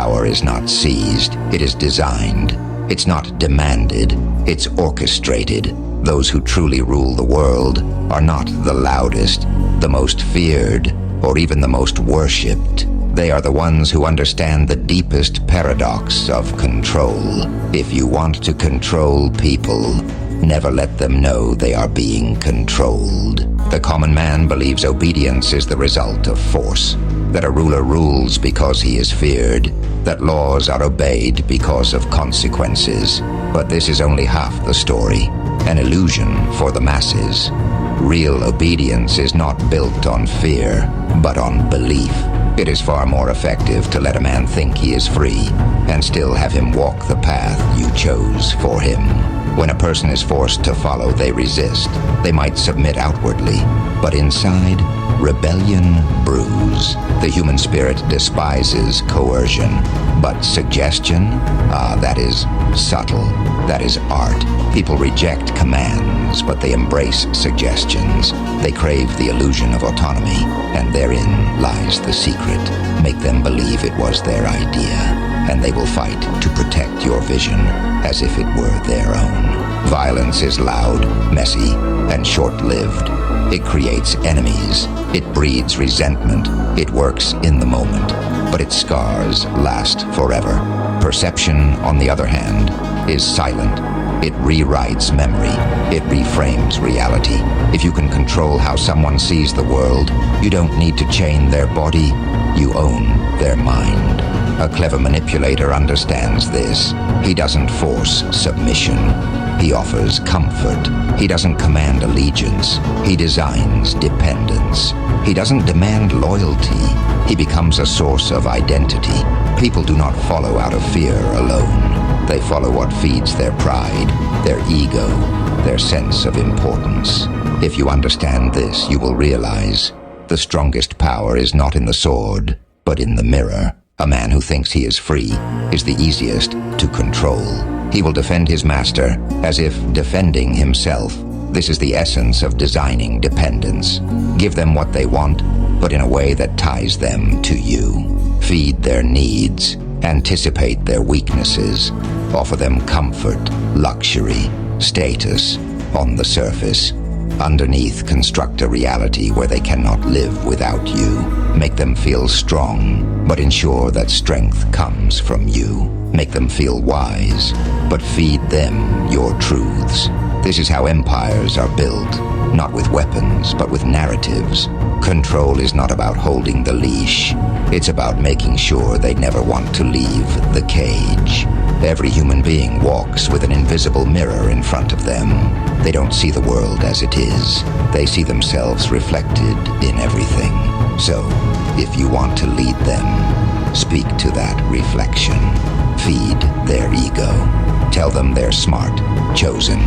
power is not seized, it is designed. It's not demanded, it's orchestrated. Those who truly rule the world are not the loudest, the most feared, or even the most worshipped. They are the ones who understand the deepest paradox of control. If you want to control people, never let them know they are being controlled. The common man believes obedience is the result of force, that a ruler rules because he is feared, that laws are obeyed because of consequences. But this is only half the story, an illusion for the masses. Real obedience is not built on fear, but on belief. It is far more effective to let a man think he is free and still have him walk the path you chose for him. When a person is forced to follow, they resist. They might submit outwardly, but inside, rebellion brews. The human spirit despises coercion, but suggestion, that is subtle. That is art. People reject commands, but they embrace suggestions. They crave the illusion of autonomy, and therein lies the secret. Make them believe it was their idea, and they will fight to protect your vision as if it were their own. Violence is loud, messy, and short-lived. It creates enemies. It breeds resentment. It works in the moment, but its scars last forever. Perception, on the other hand, is silent. It rewrites memory. It reframes reality. If you can control how someone sees the world, you don't need to chain their body. You own their mind. A clever manipulator understands this. He doesn't force submission. He offers comfort. He doesn't command allegiance. He designs dependence. He doesn't demand loyalty. He becomes a source of identity. People do not follow out of fear alone. They follow what feeds their pride, their ego, their sense of importance. If you understand this, you will realize the strongest power is not in the sword, but in the mirror. A man who thinks he is free is the easiest to control. He will defend his master as if defending himself. This is the essence of designing dependence. Give them what they want, but in a way that ties them to you. Feed their needs. Anticipate their weaknesses. Offer them comfort, luxury, status on the surface. Underneath, construct a reality where they cannot live without you. Make them feel strong, but ensure that strength comes from you. Make them feel wise, but feed them your truths. This is how empires are built, not with weapons, but with narratives. Control is not about holding the leash. It's about making sure they never want to leave the cage. Every human being walks with an invisible mirror in front of them. They don't see the world as it is. They see themselves reflected in everything. So, if you want to lead them, speak to that reflection. Feed their ego. Tell them they're smart, chosen,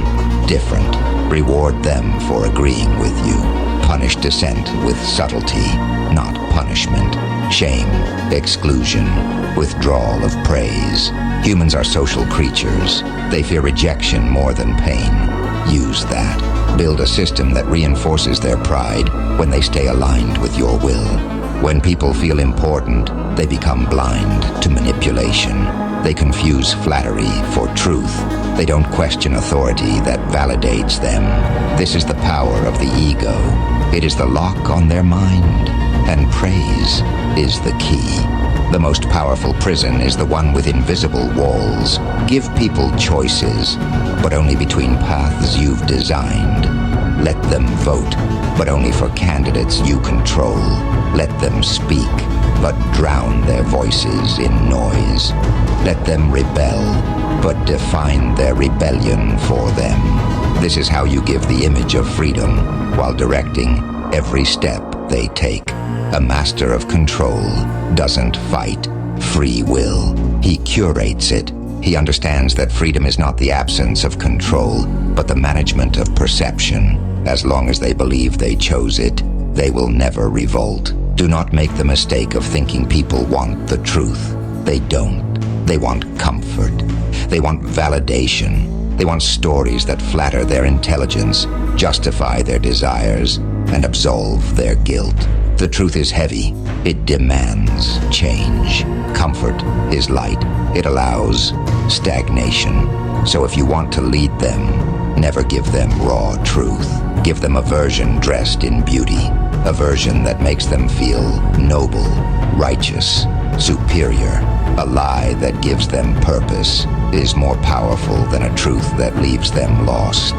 different. Reward them for agreeing with you. Punish dissent with subtlety, not punishment. Shame, exclusion, withdrawal of praise. Humans are social creatures. They fear rejection more than pain. Use that. Build a system that reinforces their pride when they stay aligned with your will. When people feel important, they become blind to manipulation. They confuse flattery for truth. They don't question authority that validates them. This is the power of the ego. It is the lock on their mind, and praise is the key. The most powerful prison is the one with invisible walls. Give people choices, but only between paths you've designed. Let them vote, but only for candidates you control. Let them speak, but drown their voices in noise. Let them rebel, but define their rebellion for them. This is how you give the image of freedom while directing every step they take. A master of control doesn't fight free will. He curates it. He understands that freedom is not the absence of control, but the management of perception. As long as they believe they chose it, they will never revolt. Do not make the mistake of thinking people want the truth. They don't. They want comfort. They want validation. They want stories that flatter their intelligence, justify their desires, and absolve their guilt. The truth is heavy. It demands change. Comfort is light. It allows stagnation. So if you want to lead them, never give them raw truth. Give them a version dressed in beauty, a version that makes them feel noble, righteous, superior. A lie that gives them purpose is more powerful than a truth that leaves them lost.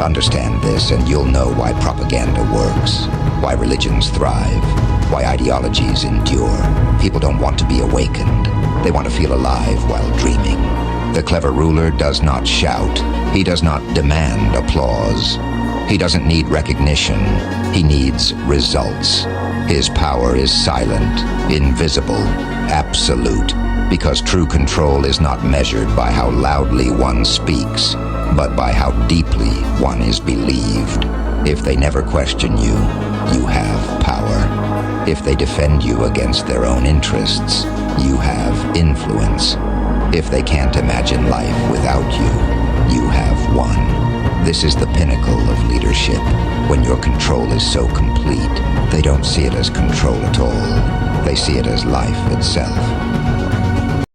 Understand this and you'll know why propaganda works, why religions thrive, why ideologies endure. People don't want to be awakened. They want to feel alive while dreaming. The clever ruler does not shout. He does not demand applause. He doesn't need recognition. He needs results. His power is silent, invisible, absolute, because true control is not measured by how loudly one speaks, but by how deeply one is believed. If they never question you, you have power. If they defend you against their own interests, you have influence. If they can't imagine life without you, you have won. This is the pinnacle of leadership. When your control is so complete, they don't see it as control at all. They see it as life itself.